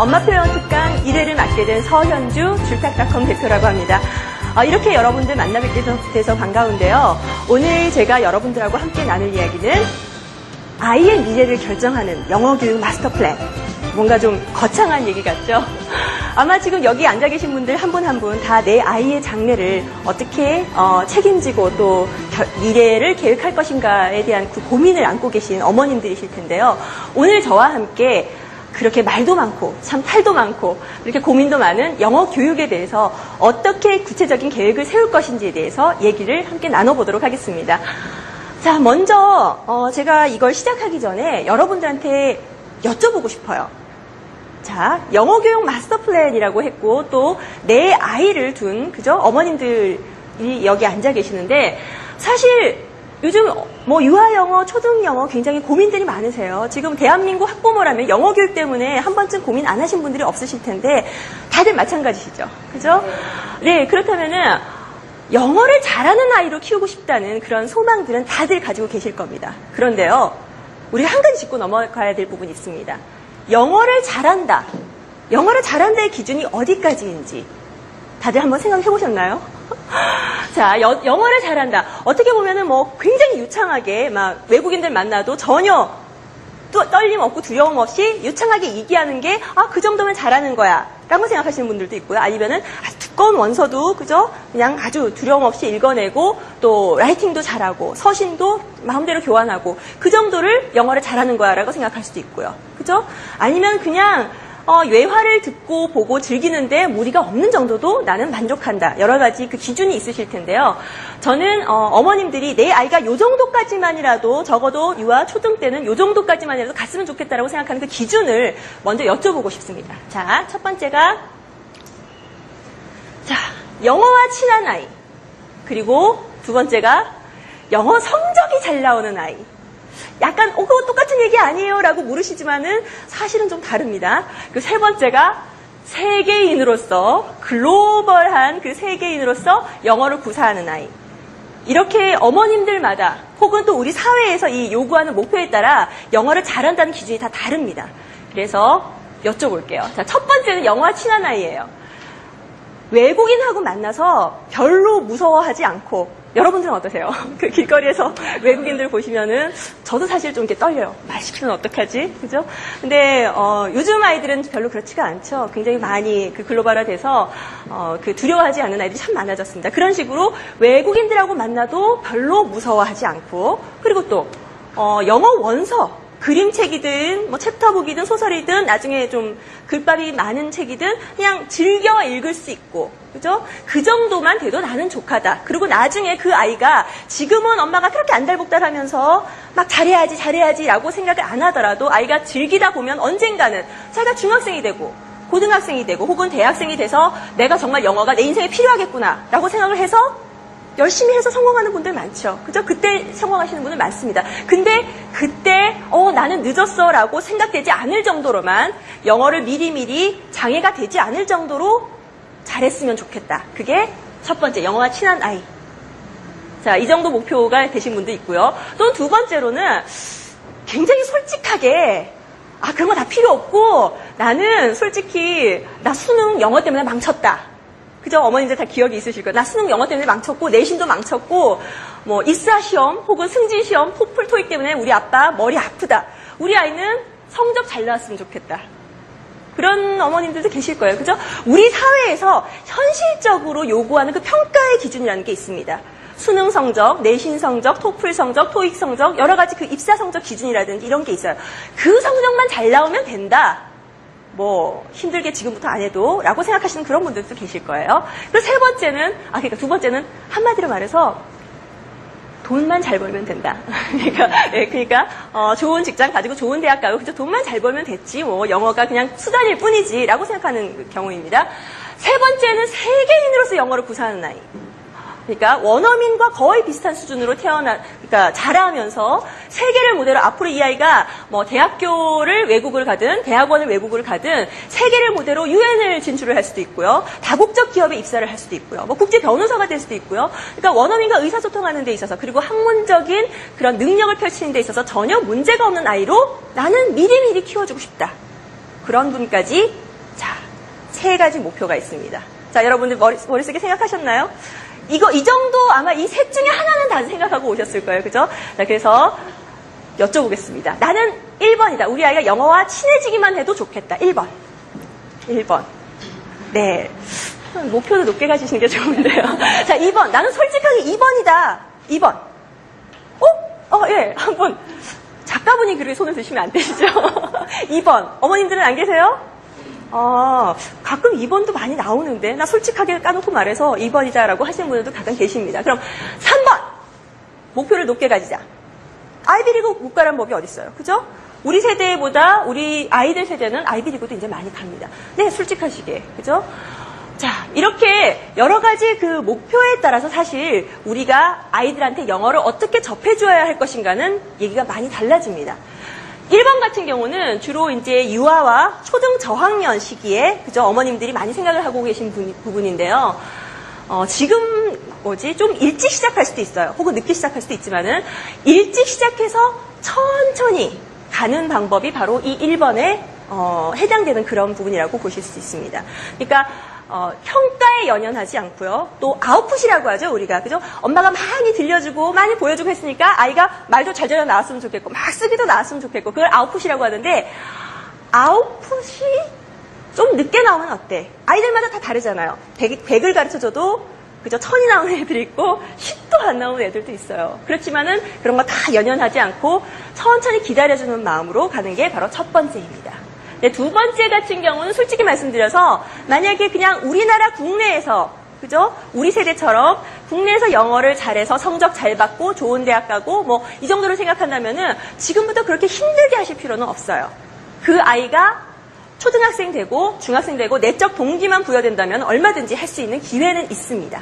엄마표현 특강 1회를 맡게 된 서현주 줄탁닷컴 대표라고 합니다. 이렇게 여러분들 만나뵙게 돼서 반가운데요. 오늘 제가 여러분들하고 함께 나눌 이야기는 아이의 미래를 결정하는 영어교육 마스터 플랜. 뭔가 좀 거창한 얘기 같죠? 아마 지금 여기 앉아 계신 분들 한 분 한 분 다 내 아이의 장래를 어떻게 책임지고 또 미래를 계획할 것인가에 대한 그 고민을 안고 계신 어머님들이실 텐데요. 오늘 저와 함께 그렇게 말도 많고 참 탈도 많고 이렇게 고민도 많은 영어 교육에 대해서 어떻게 구체적인 계획을 세울 것인지에 대해서 얘기를 함께 나눠보도록 하겠습니다. 자, 먼저 제가 이걸 시작하기 전에 여러분들한테 여쭤보고 싶어요. 자, 영어 교육 마스터 플랜이라고 했고 또 내 아이를 둔 그죠? 어머님들이 여기 앉아 계시는데 사실 요즘 뭐 유아 영어, 초등 영어 굉장히 고민들이 많으세요. 지금 대한민국 학부모라면 영어 교육 때문에 한 번쯤 고민 안 하신 분들이 없으실 텐데 다들 마찬가지시죠. 그죠? 네, 그렇다면은 영어를 잘하는 아이로 키우고 싶다는 그런 소망들은 다들 가지고 계실 겁니다. 그런데요, 우리 한 가지 짚고 넘어가야 될 부분이 있습니다. 영어를 잘한다. 영어를 잘한다의 기준이 어디까지인지 다들 한번 생각해 보셨나요? 자, 영어를 잘한다. 어떻게 보면은 뭐 굉장히 유창하게 막 외국인들 만나도 전혀 또 떨림 없고 두려움 없이 유창하게 얘기하는 게 그 정도면 잘하는 거야 라고 생각하시는 분들도 있고요. 아니면은 두꺼운 원서도 그죠? 그냥 아주 두려움 없이 읽어내고 또 라이팅도 잘하고 서신도 마음대로 교환하고 그 정도를 영어를 잘하는 거야 라고 생각할 수도 있고요. 그죠? 아니면 그냥 외화를 듣고 보고 즐기는데 무리가 없는 정도도 나는 만족한다. 여러 가지 그 기준이 있으실 텐데요. 저는 어머님들이 내 아이가 요 정도까지만이라도 적어도 유아 초등 때는 요 정도까지만이라도 갔으면 좋겠다라고 생각하는 그 기준을 먼저 여쭤보고 싶습니다. 자, 첫 번째가 영어와 친한 아이. 그리고 두 번째가 영어 성적이 잘 나오는 아이. 약간 그거 똑같은 얘기 아니에요 라고 물으시지만은 사실은 좀 다릅니다. 그 세 번째가 세계인으로서 글로벌한 그 세계인으로서 영어를 구사하는 아이. 이렇게 어머님들마다 혹은 또 우리 사회에서 이 요구하는 목표에 따라 영어를 잘한다는 기준이 다 다릅니다. 그래서 여쭤볼게요. 자, 첫 번째는 영어와 친한 아이예요. 외국인하고 만나서 별로 무서워하지 않고 여러분들은 어떠세요? 그 길거리에서 외국인들 보시면은 저도 사실 좀 이렇게 떨려요. 말 시키면 어떡하지? 그죠? 근데 요즘 아이들은 별로 그렇지가 않죠. 굉장히 많이 그 글로벌화돼서 그 두려워하지 않는 아이들이 참 많아졌습니다. 그런 식으로 외국인들하고 만나도 별로 무서워하지 않고 그리고 또 영어 원서 그림책이든 뭐 챕터북이든 소설이든 나중에 좀 글밥이 많은 책이든 그냥 즐겨 읽을 수 있고 그죠? 그 정도만 돼도 나는 족하다. 그리고 나중에 그 아이가 지금은 엄마가 그렇게 안달복달하면서 막 잘해야지 라고 생각을 안 하더라도 아이가 즐기다 보면 언젠가는 자기가 중학생이 되고 고등학생이 되고 혹은 대학생이 돼서 내가 정말 영어가 내 인생에 필요하겠구나 라고 생각을 해서 열심히 해서 성공하는 분들 많죠. 그죠? 그때 성공하시는 분들 많습니다. 근데 그때 나는 늦었어 라고 생각되지 않을 정도로만 영어를 미리미리 장애가 되지 않을 정도로 잘했으면 좋겠다. 그게 첫 번째 영어와 친한 아이. 자, 이 정도 목표가 되신 분도 있고요. 또 두 번째로는 굉장히 솔직하게 그런 거 다 필요 없고 나는 솔직히 나 수능 영어 때문에 망쳤다. 그죠? 어머님들 다 기억이 있으실 거예요. 나 수능 영어 때문에 망쳤고 내신도 망쳤고 뭐 입사 시험 혹은 승진 시험 토플 토익 때문에 우리 아빠 머리 아프다. 우리 아이는 성적 잘 나왔으면 좋겠다. 그런 어머님들도 계실 거예요. 그죠? 우리 사회에서 현실적으로 요구하는 그 평가의 기준이라는 게 있습니다. 수능 성적, 내신 성적, 토플 성적, 토익 성적, 여러 가지 그 입사 성적 기준이라든지 이런 게 있어요. 그 성적만 잘 나오면 된다. 뭐 힘들게 지금부터 안 해도 라고 생각하시는 그런 분들도 계실 거예요. 그리고 세 번째는 두 번째는 한마디로 말해서 돈만 잘 벌면 된다. 그러니까 좋은 직장 가지고 좋은 대학 가고 그죠? 돈만 잘 벌면 됐지 뭐 영어가 그냥 수단일 뿐이지라고 생각하는 그 경우입니다. 세 번째는 세계인으로서 영어를 구사하는 아이. 그러니까 원어민과 거의 비슷한 수준으로 그러니까 자라면서 세계를 모델로 앞으로 이 아이가 뭐 대학교를 외국을 가든 대학원을 외국을 가든 세계를 모델로 유엔을 진출을 할 수도 있고요. 다국적 기업에 입사를 할 수도 있고요. 뭐 국제 변호사가 될 수도 있고요. 그러니까 원어민과 의사소통하는 데 있어서 그리고 학문적인 그런 능력을 펼치는 데 있어서 전혀 문제가 없는 아이로 나는 미리미리 키워주고 싶다. 그런 분까지 세 가지 목표가 있습니다. 자, 여러분들 머릿속에 생각하셨나요? 이 정도 아마 이 셋 중에 하나는 다 생각하고 오셨을 거예요. 그죠? 자, 그래서 여쭤보겠습니다. 나는 1번이다. 우리 아이가 영어와 친해지기만 해도 좋겠다. 1번. 네. 목표도 높게 가지시는 게 좋은데요. 자, 2번. 나는 솔직하게 2번이다. 2번. 예. 한번. 작가분이 그렇게 손을 드시면 안 되시죠? 2번. 어머님들은 안 계세요? 가끔 2번도 많이 나오는데, 나 솔직하게 까놓고 말해서 2번이다라고 하시는 분들도 가끔 계십니다. 그럼 3번! 목표를 높게 가지자. 아이비리그 못 가라는 법이 어딨어요. 그죠? 우리 세대보다 우리 아이들 세대는 아이비리그도 이제 많이 갑니다. 네, 솔직하시게. 그죠? 자, 이렇게 여러 가지 그 목표에 따라서 사실 우리가 아이들한테 영어를 어떻게 접해줘야 할 것인가는 얘기가 많이 달라집니다. 1번 같은 경우는 주로 이제 유아와 초등 저학년 시기에, 그죠? 어머님들이 많이 생각을 하고 계신 부분인데요. 지금 좀 일찍 시작할 수도 있어요. 혹은 늦게 시작할 수도 있지만은 일찍 시작해서 천천히 가는 방법이 바로 이 1번에 해당되는 그런 부분이라고 보실 수 있습니다. 그러니까 평가에 연연하지 않고요. 또 아웃풋이라고 하죠, 우리가. 그죠? 엄마가 많이 들려주고 많이 보여주고 했으니까 아이가 말도 잘 나왔으면 좋겠고 막 쓰기도 나왔으면 좋겠고 그걸 아웃풋이라고 하는데, 아웃풋이 좀 늦게 나오면 어때? 아이들마다 다 다르잖아요. 100을 가르쳐줘도 그죠? 1000이 나오는 애들이 있고 10도 안 나오는 애들도 있어요. 그렇지만은 그런 거 다 연연하지 않고 천천히 기다려주는 마음으로 가는 게 바로 첫 번째입니다. 네, 두 번째 같은 경우는 솔직히 말씀드려서 만약에 그냥 우리나라 국내에서, 그죠? 우리 세대처럼 국내에서 영어를 잘해서 성적 잘 받고 좋은 대학 가고 뭐 이 정도로 생각한다면은 지금부터 그렇게 힘들게 하실 필요는 없어요. 그 아이가 초등학생 되고 중학생 되고 내적 동기만 부여된다면 얼마든지 할 수 있는 기회는 있습니다.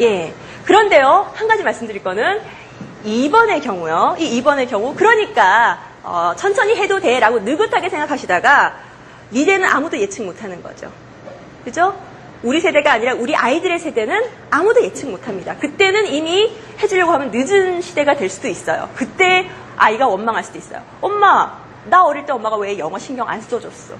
예. 그런데요, 한 가지 말씀드릴 거는 2번의 경우요. 이 2번의 경우, 그러니까 천천히 해도 돼라고 느긋하게 생각하시다가 미래는 아무도 예측 못하는 거죠. 그죠? 우리 세대가 아니라 우리 아이들의 세대는 아무도 예측 못합니다. 그때는 이미 해주려고 하면 늦은 시대가 될 수도 있어요. 그때 아이가 원망할 수도 있어요. 엄마, 나 어릴 때 엄마가 왜 영어 신경 안 써줬어?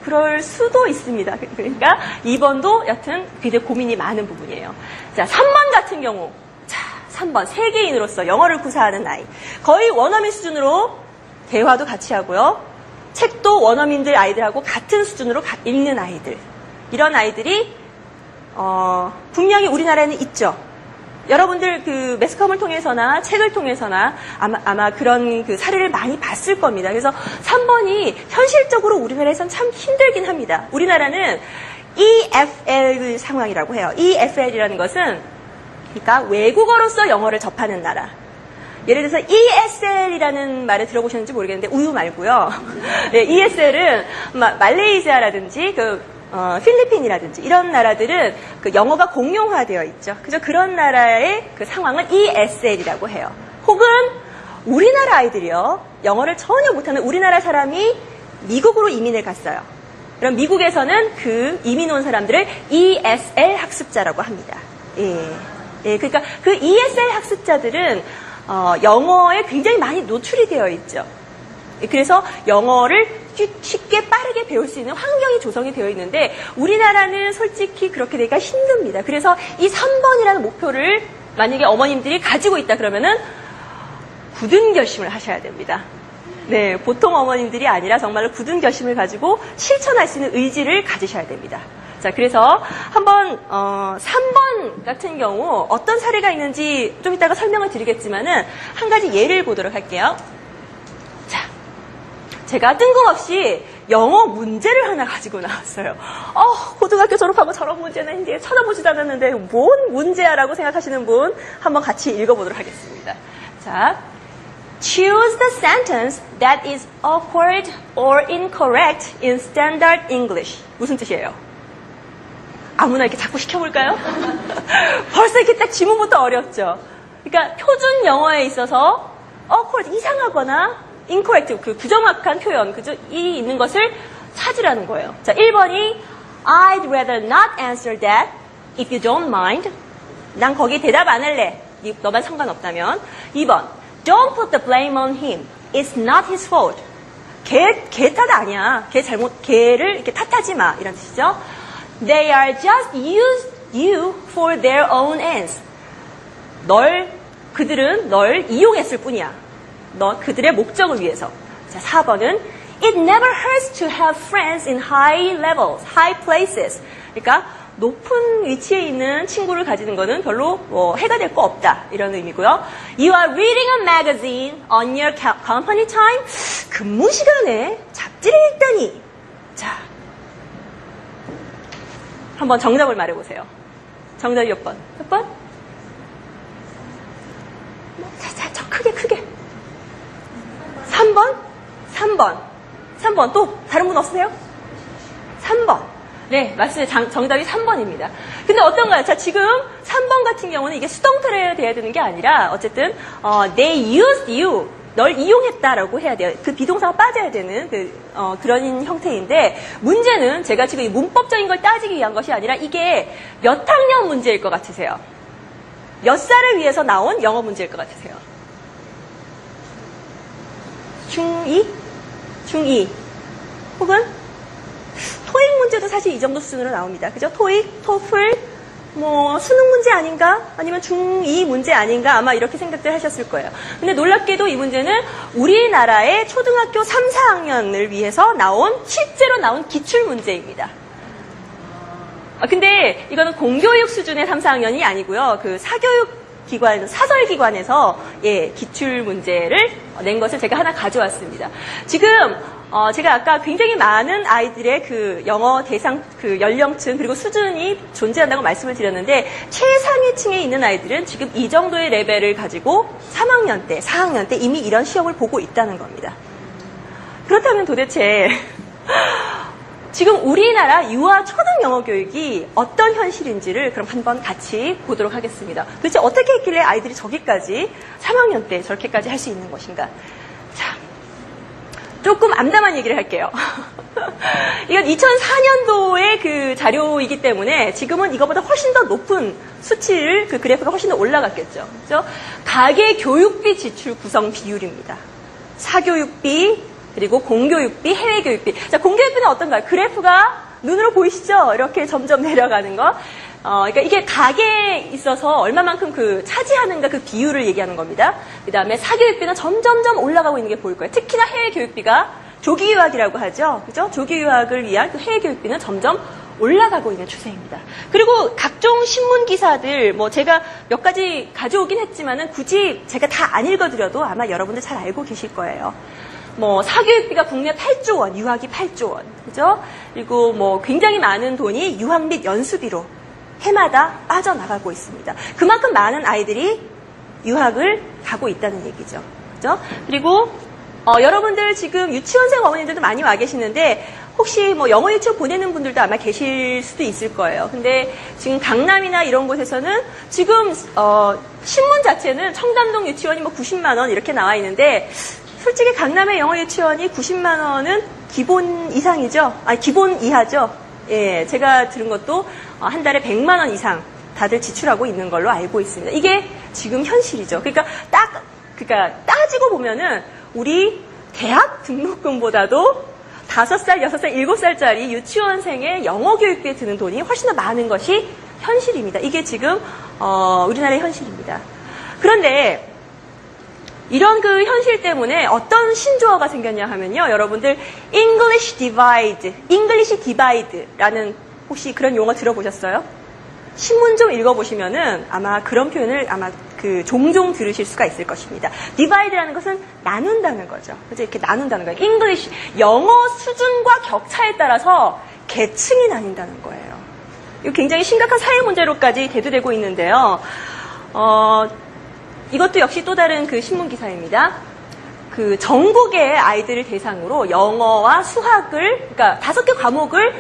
그럴 수도 있습니다. 그러니까 2번도 여튼 굉장히 고민이 많은 부분이에요. 자, 3번 같은 경우. 자, 3번. 세계인으로서 영어를 구사하는 아이. 거의 원어민 수준으로 대화도 같이 하고요. 책도 원어민들 아이들하고 같은 수준으로 읽는 아이들. 이런 아이들이 분명히 우리나라에는 있죠. 여러분들 그 매스컴을 통해서나 책을 통해서나 아마 그런 그 사례를 많이 봤을 겁니다. 그래서 3번이 현실적으로 우리나라에선 참 힘들긴 합니다. 우리나라는 EFL 상황이라고 해요. EFL이라는 것은 그러니까 외국어로서 영어를 접하는 나라. 예를 들어서 ESL이라는 말을 들어보셨는지 모르겠는데 우유 말고요. 네, ESL은 말레이시아라든지 필리핀이라든지 이런 나라들은 그 영어가 공용화되어 있죠. 그죠? 그런 나라의 그 상황을 ESL이라고 해요. 혹은 우리나라 아이들이요. 영어를 전혀 못하는 우리나라 사람이 미국으로 이민을 갔어요. 그럼 미국에서는 그 이민 온 사람들을 ESL 학습자라고 합니다. 예, 그러니까 그 ESL 학습자들은 영어에 굉장히 많이 노출이 되어 있죠. 그래서 영어를 쉽게 빠르게 배울 수 있는 환경이 조성이 되어 있는데 우리나라는 솔직히 그렇게 되기가 힘듭니다. 그래서 이 3번이라는 목표를 만약에 어머님들이 가지고 있다 그러면은 굳은 결심을 하셔야 됩니다. 네, 보통 어머님들이 아니라 정말로 굳은 결심을 가지고 실천할 수 있는 의지를 가지셔야 됩니다. 자, 그래서 한번 3번 같은 경우 어떤 사례가 있는지 좀 이따가 설명을 드리겠지만은 한 가지 예를 보도록 할게요. 자, 제가 뜬금없이 영어 문제를 하나 가지고 나왔어요. 고등학교 졸업하고 저런 문제는 이제 쳐다보지도 않았는데 뭔 문제야라고 생각하시는 분 한번 같이 읽어보도록 하겠습니다. 자, choose the sentence that is awkward or incorrect in standard English. 무슨 뜻이에요? 아무나 이렇게 자꾸 시켜볼까요? 벌써 이렇게 딱 지문부터 어렵죠. 그러니까 표준 영어에 있어서 awkward, 이상하거나 incorrect, 그 부정확한 표현, 그죠? 이 있는 것을 찾으라는 거예요. 자, 1번이 I'd rather not answer that if you don't mind. 난 거기 대답 안 할래. 너만 상관없다면. 2번 Don't put the blame on him. It's not his fault. 개 탓 아니야. 개를 이렇게 탓하지 마. 이런 뜻이죠. They are just use you for their own ends. 그들은 널 이용했을 뿐이야. 그들의 목적을 위해서. 자, 4번은 It never hurts to have friends in high levels, high places. 그러니까 높은 위치에 있는 친구를 가지는 것은 별로 해가 될 거 없다. 이런 의미고요. You are reading a magazine on your company time. 근무 시간에 잡지를 읽다니. 자, 한번 정답을 말해보세요. 정답이 몇 번? 몇 번? 자, 크게. 3번? 3번. 또 다른 분 없으세요? 3번. 네, 맞습니다. 정답이 3번입니다. 근데 어떤가요? 자, 지금 3번 같은 경우는 이게 수동태로 돼야 되는 게 아니라 어쨌든 they used you. 널 이용했다라고 해야 돼요. 그 비동사가 빠져야 되는 그런 형태인데 문제는 제가 지금 이 문법적인 걸 따지기 위한 것이 아니라 이게 몇 학년 문제일 것 같으세요? 몇 살을 위해서 나온 영어 문제일 것 같으세요? 중2? 중2 혹은 토익 문제도 사실 이 정도 수준으로 나옵니다. 그죠? 토익, 토플, 수능 문제 아닌가? 아니면 중2 문제 아닌가? 아마 이렇게 생각들 하셨을 거예요. 근데 놀랍게도 이 문제는 우리나라의 초등학교 3, 4학년을 위해서 실제로 나온 기출 문제입니다. 근데 이거는 공교육 수준의 3, 4학년이 아니고요. 그 사설기관에서 기출 문제를 낸 것을 제가 하나 가져왔습니다. 지금 제가 아까 굉장히 많은 아이들의 그 영어 대상 그 연령층 그리고 수준이 존재한다고 말씀을 드렸는데 최상위층에 있는 아이들은 지금 이 정도의 레벨을 가지고 3학년 때, 4학년 때 이미 이런 시험을 보고 있다는 겁니다. 그렇다면 도대체 지금 우리나라 유아 초등 영어 교육이 어떤 현실인지를 그럼 한번 같이 보도록 하겠습니다. 도대체 어떻게 했길래 아이들이 저기까지 3학년 때 저렇게까지 할 수 있는 것인가? 자, 조금 암담한 얘기를 할게요. 이건 2004년도의 그 자료이기 때문에 지금은 이거보다 훨씬 더 높은 수치를 그 그래프가 훨씬 더 올라갔겠죠. 그렇죠? 가계 교육비 지출 구성 비율입니다. 사교육비 그리고 공교육비, 해외교육비. 자, 공교육비는 어떤가요? 그래프가 눈으로 보이시죠? 이렇게 점점 내려가는 거. 그러니까 이게 가계에 있어서 얼마만큼 차지하는가 그 비율을 얘기하는 겁니다. 그 다음에 사교육비는 점점점 올라가고 있는 게 보일 거예요. 특히나 해외교육비가 조기유학이라고 하죠. 그죠? 조기유학을 위한 그 해외교육비는 점점 올라가고 있는 추세입니다. 그리고 각종 신문기사들, 제가 몇 가지 가져오긴 했지만은 굳이 제가 다 안 읽어드려도 아마 여러분들 잘 알고 계실 거예요. 사교육비가 국내 8조 원, 유학이 8조 원, 그죠? 그리고 굉장히 많은 돈이 유학 및 연수비로 해마다 빠져나가고 있습니다. 그만큼 많은 아이들이 유학을 가고 있다는 얘기죠. 그죠? 그리고, 여러분들 지금 유치원생 어머님들도 많이 와 계시는데, 혹시 영어 유치원 보내는 분들도 아마 계실 수도 있을 거예요. 근데 지금 강남이나 이런 곳에서는 지금, 신문 자체는 청담동 유치원이 90만 원 이렇게 나와 있는데, 솔직히 강남의 영어 유치원이 90만 원은 기본 이상이죠. 기본 이하죠. 예, 제가 들은 것도 한 달에 100만 원 이상 다들 지출하고 있는 걸로 알고 있습니다. 이게 지금 현실이죠. 그러니까 따지고 보면은 우리 대학 등록금보다도 5살, 6살, 7살짜리 유치원생의 영어 교육비에 드는 돈이 훨씬 더 많은 것이 현실입니다. 이게 지금 우리나라의 현실입니다. 그런데 이런 그 현실 때문에 어떤 신조어가 생겼냐 하면요. 여러분들 English Divide라는 혹시 그런 용어 들어보셨어요? 신문 좀 읽어보시면은 아마 그런 표현을 종종 들으실 수가 있을 것입니다. Divide라는 것은 나눈다는 거죠. 그래서 이렇게 나눈다는 거예요. English, 영어 수준과 격차에 따라서 계층이 나뉜다는 거예요. 이거 굉장히 심각한 사회 문제로까지 대두되고 있는데요. 이것도 역시 또 다른 그 신문 기사입니다. 전국의 아이들을 대상으로 영어와 수학을, 그러니까 5개 과목을